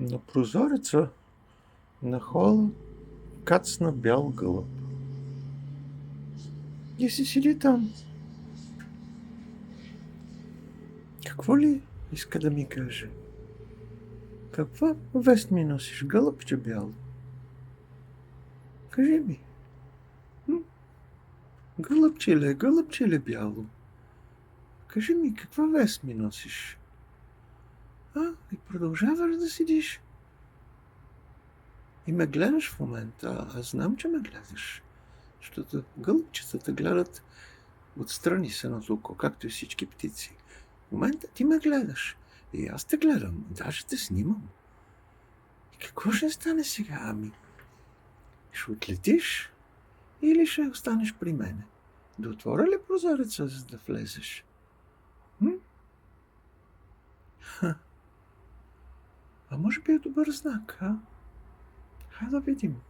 На прозореца на хола кацна бял гълъб. И си седи там. Какво ли иска да ми каже? Каква вест ми носиш, гълъбче бяло? Кажи ми. Гълъбче бяло. Кажи ми, каква вест ми носиш? И продължаваш да седиш. И ме гледаш в момента. Аз знам, че ме гледаш. Защото гълъбчетата гледат отстрани с едното око, както и всички птици. В момента ти ме гледаш. И аз те гледам. Даже те снимам. И какво ще стане сега? Ще отлетиш или ще останеш при мене? Да отворя ли прозореца, за да влезеш? А може би е добър знак, Хайде да видим.